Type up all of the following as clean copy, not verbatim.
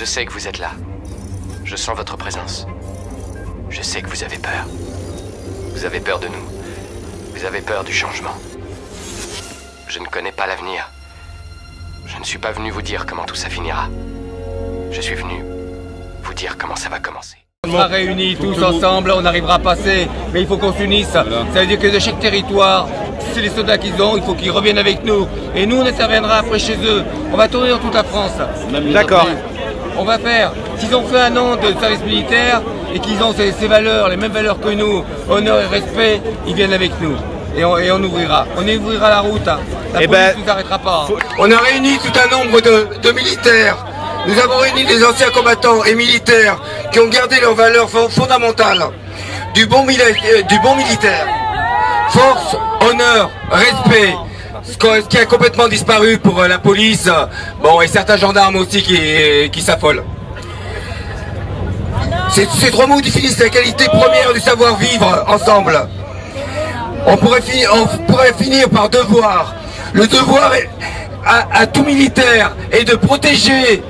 Je sais que vous êtes là. Je sens votre présence. Je sais que vous avez peur. Vous avez peur de nous. Vous avez peur du changement. Je ne connais pas l'avenir. Je ne suis pas venu vous dire comment tout ça finira. Je suis venu vous dire comment ça va commencer. On sera réunis tous ensemble, on arrivera à passer, mais il faut qu'on s'unisse. Ça veut dire que de chaque territoire, c'est les soldats qu'ils ont, il faut qu'ils reviennent avec nous. Et nous, on interviendra après chez eux. On va tourner dans toute la France. D'accord. On va faire, s'ils ont fait un an de service militaire et qu'ils ont ces valeurs, les mêmes valeurs que nous, honneur et respect, ils viennent avec nous. Et on ouvrira. On ouvrira la route. La police ne nous arrêtera pas. On a réuni tout un nombre de militaires. Nous avons réuni des anciens combattants et militaires qui ont gardé leurs valeurs fondamentales du bon militaire. Force, honneur, respect. Ce qui a complètement disparu pour la police, bon, et certains gendarmes aussi qui s'affolent. Ces trois mots définissent la qualité première du savoir-vivre ensemble. On pourrait finir par devoir. Le devoir à tout militaire est de protéger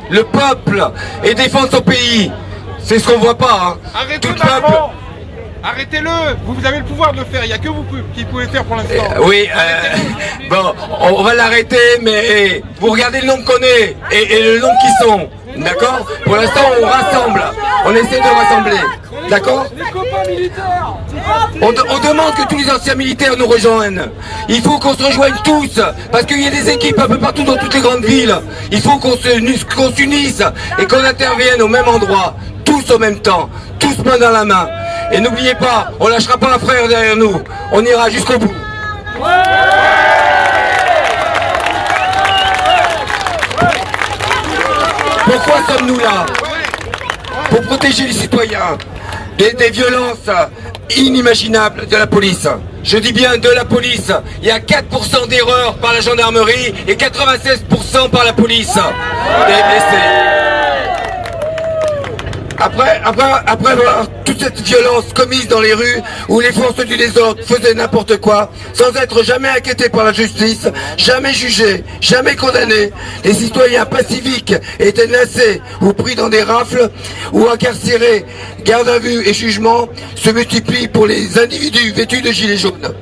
le peuple et défendre son pays. C'est ce qu'on voit pas. Hein. Arrêtez tout le peuple. Arrêtez-le. Vous avez le pouvoir de le faire. Il n'y a que vous qui pouvez faire pour l'instant. Oui. Bon, on va l'arrêter, mais vous regardez le nombre qu'on est et le nombre qui sont. D'accord. Pour l'instant, on rassemble. On essaie de rassembler. D'accord. Les copains militaires. On demande que tous les anciens militaires nous rejoignent. Il faut qu'on se rejoigne tous, parce qu'il y a des équipes un peu partout dans toutes les grandes villes. Il faut qu'on s'unisse et qu'on intervienne au même endroit, tous en même temps, tous main dans la main. Et n'oubliez pas, on lâchera pas un frère derrière nous. On ira jusqu'au bout. Pourquoi sommes-nous là? Pour protéger les citoyens des violences inimaginables de la police. Je dis bien de la police. Il y a 4% d'erreurs par la gendarmerie et 96% par la police des blessés. Après avoir toute cette violence commise dans les rues où les forces du désordre faisaient n'importe quoi, sans être jamais inquiétés par la justice, jamais jugés, jamais condamnés, les citoyens pacifiques étaient nassés ou pris dans des rafles ou incarcérés. Garde à vue et jugement se multiplient pour les individus vêtus de gilets jaunes.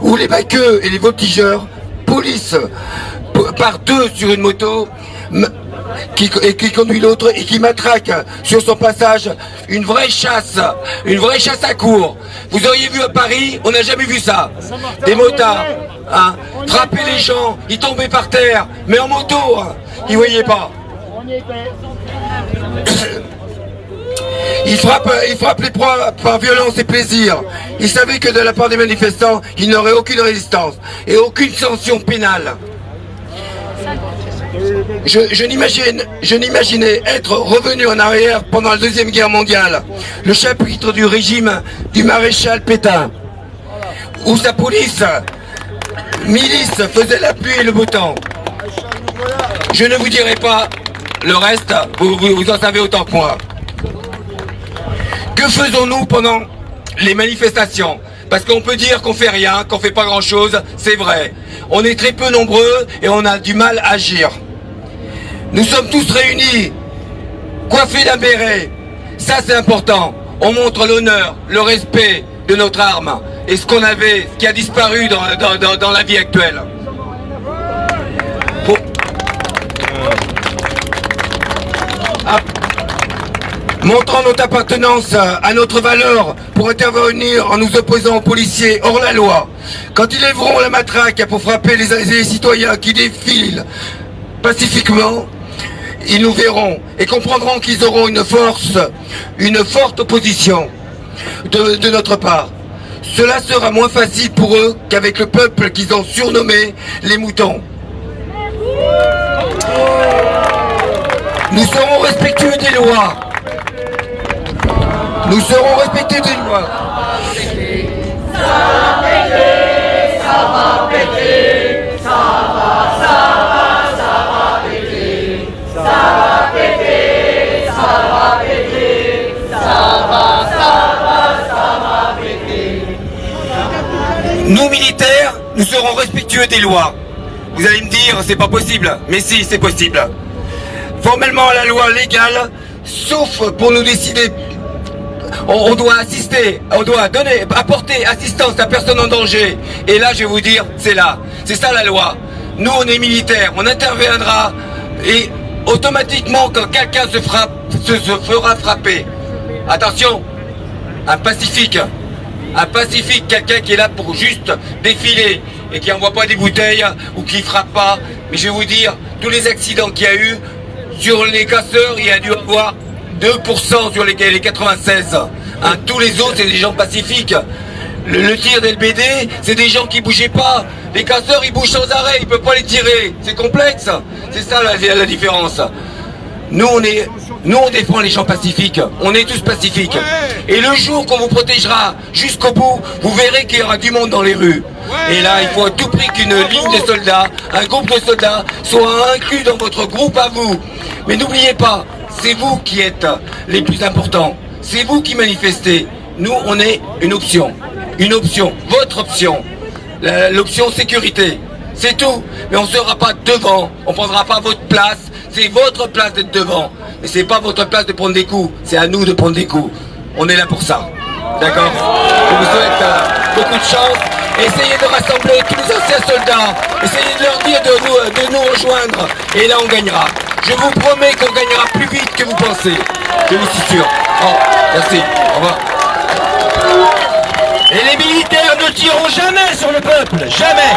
Ou les baqueux et les voltigeurs, police par deux sur une moto, qui conduit l'autre et qui matraque sur son passage une vraie chasse à court. Vous auriez vu à Paris, on n'a jamais vu ça. Des motards, hein, frapper les gens, ils tombaient par terre, mais en moto, hein, ils voyaient pas. Ils frappent les proies par violence et plaisir. Ils savaient que de la part des manifestants, il n'y aurait aucune résistance et aucune sanction pénale. Je n'imaginais être revenu en arrière pendant la Deuxième Guerre mondiale, le chapitre du régime du maréchal Pétain, où sa milice faisait la pluie et le beau temps. Je ne vous dirai pas le reste, vous en savez autant que moi. Que faisons-nous pendant les manifestations? Parce qu'on peut dire qu'on fait rien, qu'on fait pas grand-chose, c'est vrai. On est très peu nombreux et on a du mal à agir. Nous sommes tous réunis, coiffés d'un béret. Ça c'est important. On montre l'honneur, le respect de notre arme et ce qu'on avait, ce qui a disparu dans la vie actuelle. Montrant notre appartenance à notre valeur pour intervenir en nous opposant aux policiers hors la loi. Quand ils lèveront la matraque pour frapper les citoyens qui défilent pacifiquement, ils nous verront et comprendront qu'ils auront une forte opposition de notre part. Cela sera moins facile pour eux qu'avec le peuple qu'ils ont surnommé les moutons. Nous serons respectueux des lois. Nous serons respectés des lois. Ça va péter, ça va péter, ça va péter, ça va péter, ça va péter. Nous militaires, nous serons respectueux des lois. Vous allez me dire, c'est pas possible. Mais si, c'est possible. formellement à la loi légale, sauf pour nous décider. On doit assister, on doit apporter assistance à personne en danger. Et là, je vais vous dire, c'est ça la loi. Nous, on est militaires, on interviendra et automatiquement, quand quelqu'un se fera frapper, attention, un pacifique, quelqu'un qui est là pour juste défiler et qui n'envoie pas des bouteilles ou qui frappe pas. Mais je vais vous dire, tous les accidents qu'il y a eu, sur les casseurs, il y a dû avoir 2% sur les 96. Hein, tous les autres, c'est des gens pacifiques. Le tir d'LBD, c'est des gens qui bougeaient pas. Les casseurs, ils bougent sans arrêt, ils peuvent pas les tirer. C'est complexe. C'est ça la différence. Nous, on défend les gens pacifiques. On est tous pacifiques. Et le jour qu'on vous protégera jusqu'au bout, vous verrez qu'il y aura du monde dans les rues. Et là, il faut à tout prix qu'une ligne de soldats, un groupe de soldats, soit inclus dans votre groupe à vous. Mais n'oubliez pas, c'est vous qui êtes les plus importants. C'est vous qui manifestez. Nous, on est une option. Une option. Votre option. L'option sécurité. C'est tout. Mais on ne sera pas devant. On ne prendra pas votre place. C'est votre place d'être devant. Mais c'est pas votre place de prendre des coups. C'est à nous de prendre des coups. On est là pour ça. D'accord? Je vous souhaite beaucoup de chance. Essayez de rassembler tous les anciens soldats. Essayez de leur dire de nous rejoindre. Et là, on gagnera. Je vous promets qu'on gagnera plus vite que vous pensez. Je vous suis sûr. Oh, merci. Au revoir. Et les militaires ne tireront jamais sur le peuple. Jamais.